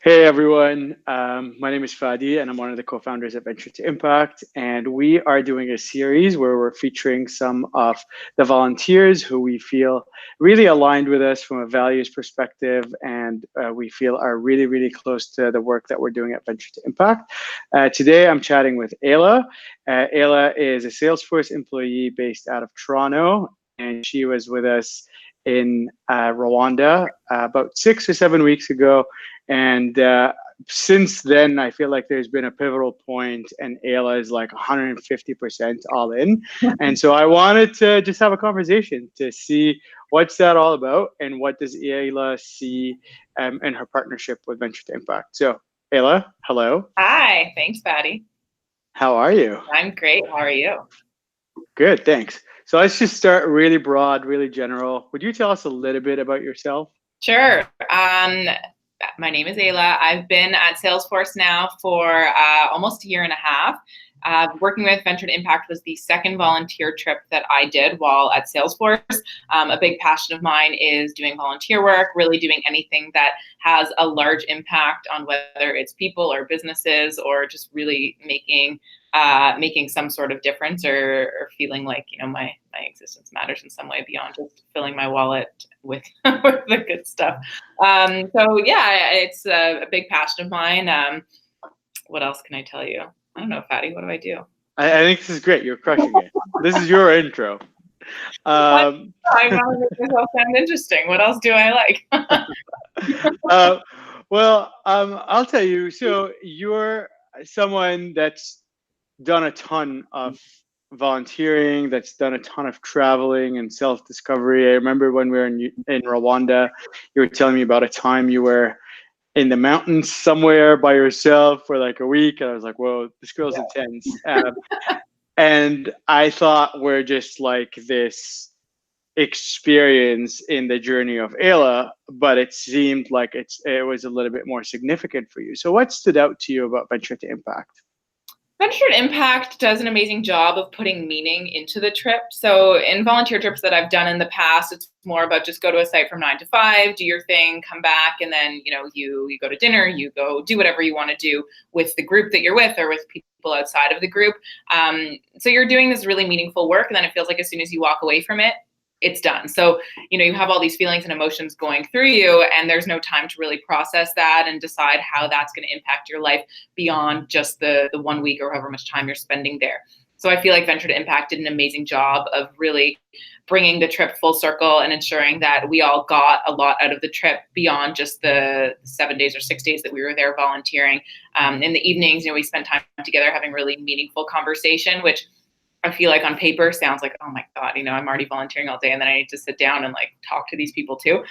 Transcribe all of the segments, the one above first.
Hey everyone, my name is Fadi and I'm one of the co-founders at Venture to Impact. And we are doing a series where we're featuring some of the volunteers who we feel really aligned with us from a values perspective and we feel are really, really close to the work that we're doing at Venture to Impact. Today I'm chatting with Ayla. Ayla is a Salesforce employee based out of Toronto and she was with us in Rwanda about 6 or 7 weeks ago. And since then, I feel like there's been a pivotal point, and Ayla is like 150% all in. And so I wanted to just have a conversation to see what's that all about and what does Ayla see in her partnership with Venture to Impact. So, Ayla, hello. Hi, thanks, Fadi. How are you? I'm great. How are you? Good, thanks. So let's just start really broad, really general. Would you tell us a little bit about yourself? Sure. My name is Ayla. I've been at Salesforce now for almost a year and a half. Working with Venture to Impact was the second volunteer trip that I did while at Salesforce. A big passion of mine is doing volunteer work, really doing anything that has a large impact on whether it's people or businesses or just really making some sort of difference or feeling like my existence matters in some way beyond just filling my wallet with with the good stuff. So yeah, it's a big passion of mine. What else can I tell you? I don't know, Fatty. What do I do? I think this is great. You're crushing it. This is your intro. What? Um, I want to make myself sound interesting. What else do I like? uh, I'll tell you. So you're someone that's done a ton of volunteering, that's done a ton of traveling and self-discovery. I remember when we were in Rwanda, you were telling me about a time you were in the mountains somewhere by yourself for like a week, and I was like, "Whoa, this girl's Yeah. intense." And I thought we're just like this experience in the journey of Ayla, but it seemed like it was a little bit more significant for you. So what stood out to you about Venture to Impact? Venture Impact does an amazing job of putting meaning into the trip. So in volunteer trips that I've done in the past, it's more about just go to a site from 9 to 5, do your thing, come back, and then you go to dinner, you go do whatever you want to do with the group that you're with or with people outside of the group. So you're doing this really meaningful work, and then it feels like as soon as you walk away from it, it's done. So, you have all these feelings and emotions going through you, and there's no time to really process that and decide how that's going to impact your life beyond just the 1 week or however much time you're spending there. So I feel like Venture to Impact did an amazing job of really bringing the trip full circle and ensuring that we all got a lot out of the trip beyond just the 7 days or 6 days that we were there volunteering. In the evenings, we spent time together having really meaningful conversation, which I feel like on paper sounds like, oh my God, I'm already volunteering all day and then I need to sit down and like talk to these people too.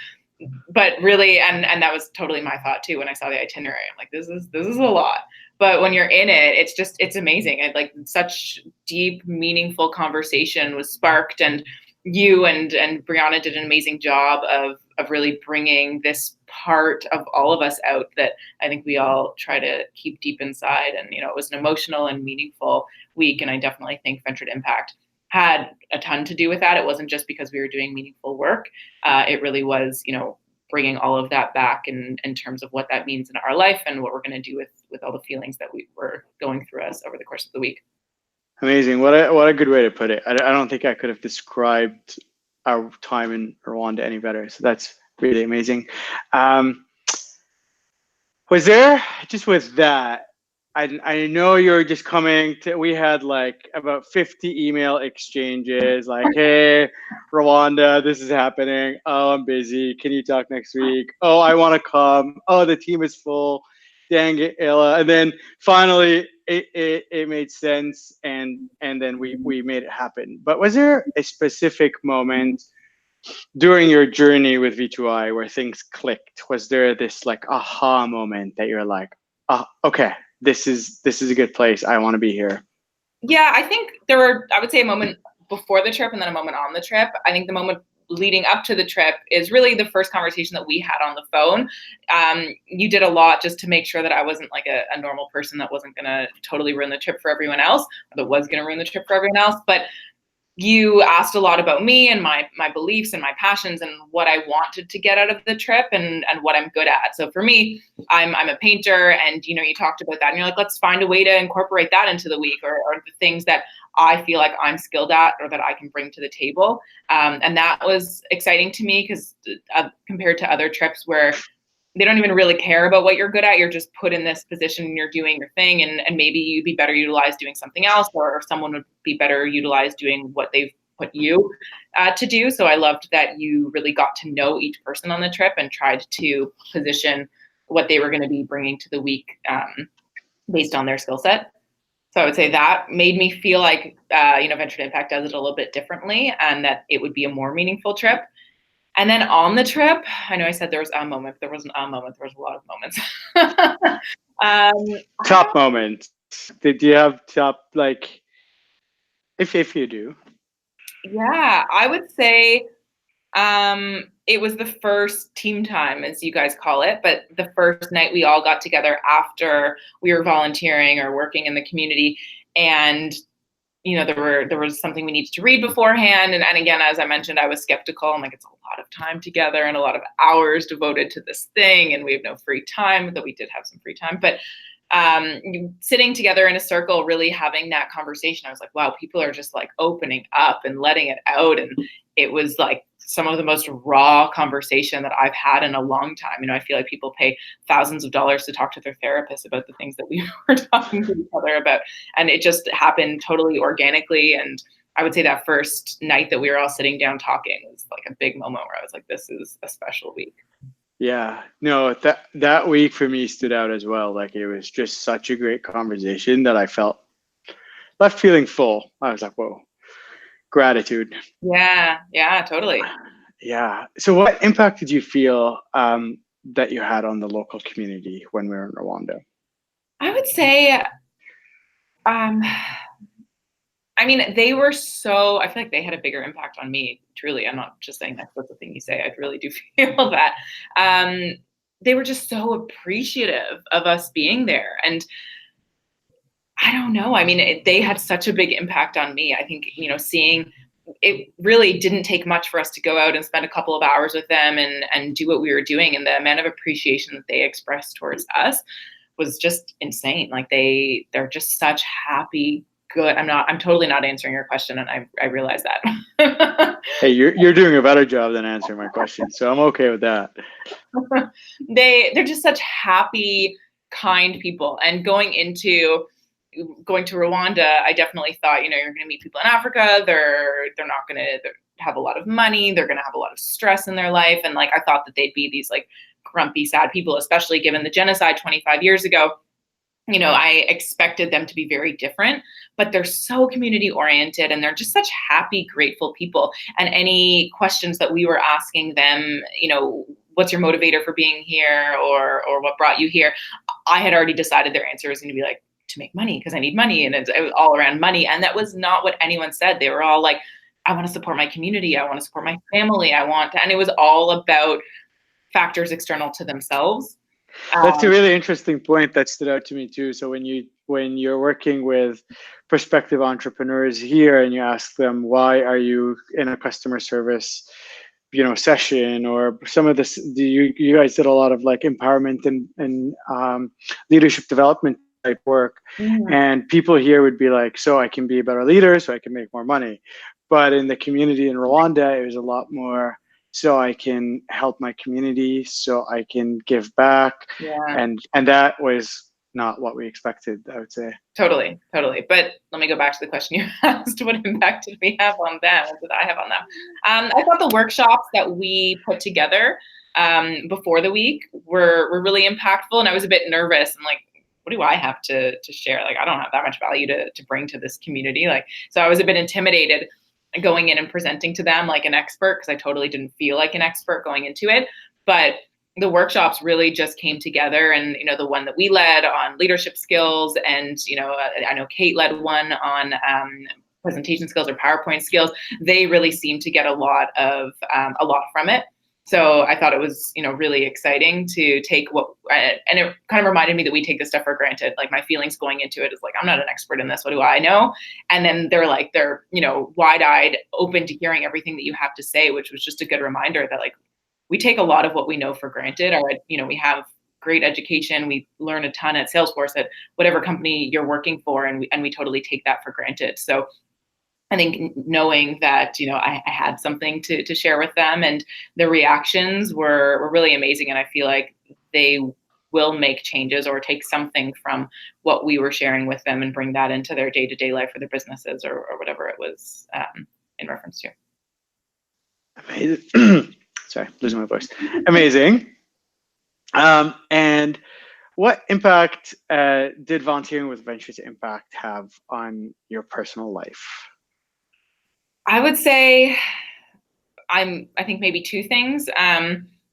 But really, and that was totally my thought too when I saw the itinerary. I'm like, this is a lot. But when you're in it, it's amazing. It, like, such deep, meaningful conversation was sparked, and you and Brianna did an amazing job of really bringing this part of all of us out that I think we all try to keep deep inside. And it was an emotional and meaningful week, and I definitely think Venture to Impact had a ton to do with that. It wasn't just because we were doing meaningful work. It really was, bringing all of that back in terms of what that means in our life and what we're going to do with all the feelings that we were going through us over the course of the week. Amazing. What a good way to put it. I don't think I could have described our time in Rwanda any better. So that's really amazing. Um, was there just with that? I know you're just coming to. We had like about 50 email exchanges. Like, hey, Rwanda, this is happening. Oh, I'm busy. Can you talk next week? Oh, I want to come. Oh, the team is full. Dang it, Ella. And then finally, it made sense, and then we made it happen. But was there a specific moment during your journey with V2I where things clicked? Was there this like aha moment that you're like, oh, okay, this is a good place. I want to be here. Yeah, I think there were, I would say, a moment before the trip and then a moment on the trip. I think the moment leading up to the trip is really the first conversation that we had on the phone. You did a lot just to make sure that I wasn't like a normal person that wasn't going to totally ruin the trip for everyone else, or that was going to ruin the trip for everyone else. But you asked a lot about me and my beliefs and my passions and what I wanted to get out of the trip and what I'm good at. So for me, I'm a painter, and you talked about that, and you're like, let's find a way to incorporate that into the week, or the things that I feel like I'm skilled at or that I can bring to the table. And that was exciting to me because compared to other trips where they don't even really care about what you're good at. You're just put in this position and you're doing your thing, and maybe you'd be better utilized doing something else, or someone would be better utilized doing what they've put you to do. So I loved that you really got to know each person on the trip and tried to position what they were going to be bringing to the week based on their skill set. So I would say that made me feel like, Venture to Impact does it a little bit differently, and that it would be a more meaningful trip. And then on the trip, I know I said there was a moment, but there wasn't a moment. There was a lot of moments. Top moments. Did you have top, like, if you do? Yeah, I would say it was the first team time, as you guys call it, but the first night we all got together after we were volunteering or working in the community. And there was something we needed to read beforehand. And again, as I mentioned, I was skeptical. I'm like, it's a lot of time together and a lot of hours devoted to this thing. And we have no free time, though we did have some free time. But sitting together in a circle, really having that conversation, I was like, wow, people are just like opening up and letting it out. And it was like some of the most raw conversation that I've had in a long time. I feel like people pay thousands of dollars to talk to their therapist about the things that we were talking to each other about. And it just happened totally organically. And I would say that first night that we were all sitting down talking was like a big moment where I was like, this is a special week. Yeah, no, that week for me stood out as well. Like, it was just such a great conversation that I left feeling full. I was like, whoa, gratitude. Yeah, totally. Yeah. So what impact did you feel that you had on the local community when we were in Rwanda? I would say, they were I feel like they had a bigger impact on me, truly. I'm not just saying that's the thing you say. I really do feel that. They were just so appreciative of us being there. And I don't know. They had such a big impact on me. I think, seeing it really didn't take much for us to go out and spend a couple of hours with them and do what we were doing. And the amount of appreciation that they expressed towards us was just insane. Like they're just such happy, good. I'm totally not answering your question, and I realize that. Hey, you're doing a better job than answering my question, so I'm okay with that. They're just such happy, kind people. And going to Rwanda, I definitely thought, you're going to meet people in Africa. They're not going to have a lot of money. They're going to have a lot of stress in their life. And like, I thought that they'd be these like grumpy, sad people, especially given the genocide 25 years ago. I expected them to be very different, but they're so community oriented, and they're just such happy, grateful people. And any questions that we were asking them, what's your motivator for being here, or what brought you here? I had already decided their answer was going to be like, to make money, because I need money. And it was all around money. And that was not what anyone said. They were all like, I want to support my community. I want to support my family. And it was all about factors external to themselves. That's a really interesting point that stood out to me too. So when you're working with prospective entrepreneurs here and you ask them, why are you in a customer service, session, or some of this, you guys did a lot of like empowerment and leadership development type work. Mm-hmm. And people here would be like, so I can be a better leader, so I can make more money. But in the community in Rwanda, it was a lot more, so I can help my community, so I can give back. Yeah. And that was not what we expected, I would say. Totally. But let me go back to the question you asked. What impact did we have on them? What did I have on them? I thought the workshops that we put together before the week were really impactful. And I was a bit nervous. I'm like, what do I have to share? Like, I don't have that much value to bring to this community. Like, so I was a bit intimidated going in and presenting to them like an expert, because I totally didn't feel like an expert going into it. But the workshops really just came together, and the one that we led on leadership skills, and I know Kate led one on presentation skills or PowerPoint skills. They really seemed to get a lot from it. So I thought it was, really exciting to take and it kind of reminded me that we take this stuff for granted. Like my feelings going into it is like, I'm not an expert in this. What do I know? And then they're wide-eyed, open to hearing everything that you have to say, which was just a good reminder that like, we take a lot of what we know for granted. We have great education. We learn a ton at Salesforce, at whatever company you're working for. And we totally take that for granted. So I think knowing that, I had something to share with them, and the reactions were really amazing. And I feel like they will make changes or take something from what we were sharing with them and bring that into their day-to-day life or their businesses or whatever it was in reference to. Amazing. Sorry, losing my voice. Amazing. And what impact did volunteering with Venture to Impact have on your personal life? I would say I think maybe two things.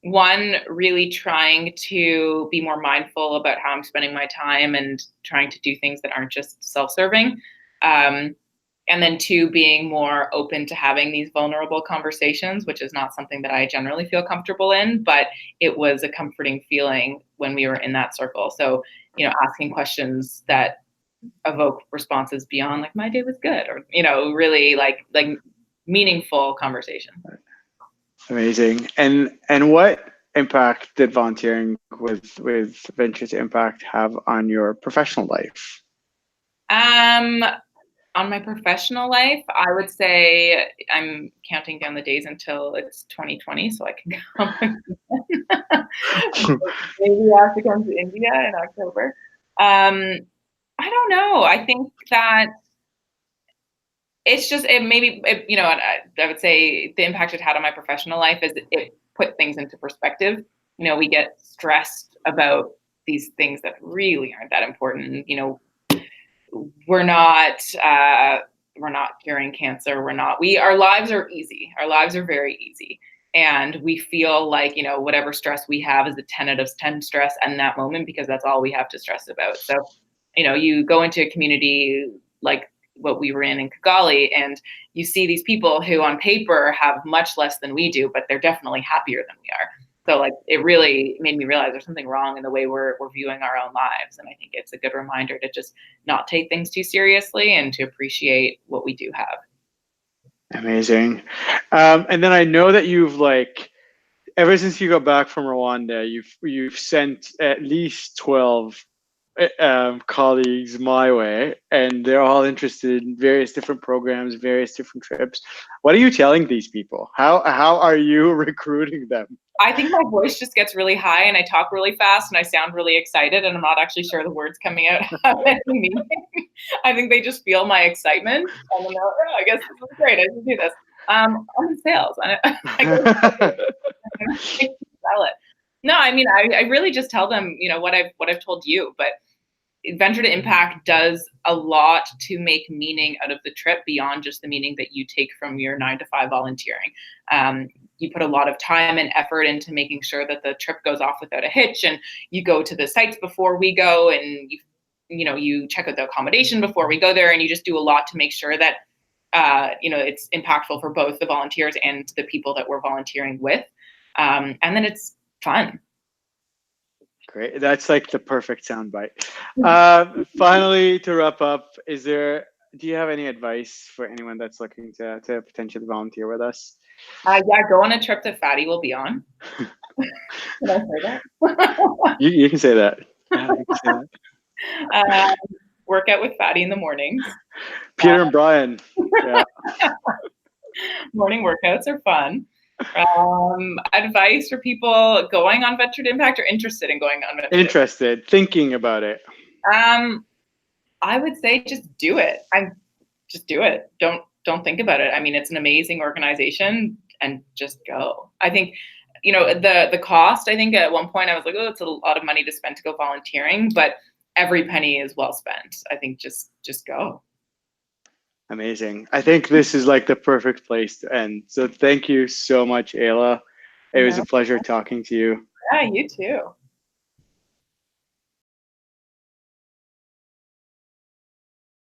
One, really trying to be more mindful about how I'm spending my time and trying to do things that aren't just self-serving. And then two, being more open to having these vulnerable conversations, which is not something that I generally feel comfortable in, but it was a comforting feeling when we were in that circle. So, asking questions that evoke responses beyond like, my day was good, or, really like meaningful conversation. Amazing. And what impact did volunteering with Venture to Impact have on your professional life? On my professional life, I would say I'm counting down the days until it's 2020, so I can come. Maybe I have to come to India in October. I don't know. I think that it's just I would say the impact it had on my professional life is it put things into perspective. We get stressed about these things that really aren't that important. We're not curing cancer. Our lives are easy. Our lives are very easy. And we feel like, whatever stress we have is a 10 out of 10 stress in that moment, because that's all we have to stress about. So, you go into a community like what we were in Kigali, and you see these people who on paper have much less than we do, but they're definitely happier than we are. So like, it really made me realize there's something wrong in the way we're viewing our own lives. And I think it's a good reminder to just not take things too seriously and to appreciate what we do have. Amazing. And then I know that you've ever since you got back from Rwanda, you've sent at least 12 colleagues my way, and they're all interested in various different programs, various different trips. What are you telling these people? How are you recruiting them? I think my voice just gets really high and I talk really fast and I sound really excited and I'm not actually sure the words coming out of any meeting. I think they just feel my excitement and they're like, oh, I guess this is great. I should do this. I'm in sales. I sell it. No, I mean, I really just tell them, what I've told you, but Venture to Impact does a lot to make meaning out of the trip beyond just the meaning that you take from your 9-to-5 volunteering. You put a lot of time and effort into making sure that the trip goes off without a hitch, and you go to the sites before we go, and you check out the accommodation before we go there, and you just do a lot to make sure that it's impactful for both the volunteers and the people that we're volunteering with, and then it's fun. Great. That's like the perfect soundbite. Finally, to wrap up, do you have any advice for anyone that's looking to potentially volunteer with us? Yeah, go on a trip that Fadi will be on. Can I say that? You can say that. Yeah, you can say that. Work out with Fadi in the mornings. Peter and Brian. Yeah. Morning workouts are fun. Advice for people going on Venture to Impact or interested in going on Venture to Impact? Thinking about it. I would say just do it. Just do it. Don't think about it. I mean, it's an amazing organization, and just go. I think, the cost, I think at one point I was like, oh, it's a lot of money to spend to go volunteering, but every penny is well spent. I think just go. Amazing. I think this is like the perfect place to end. So thank you so much, Ayla. It was a pleasure talking to you. Yeah, you too.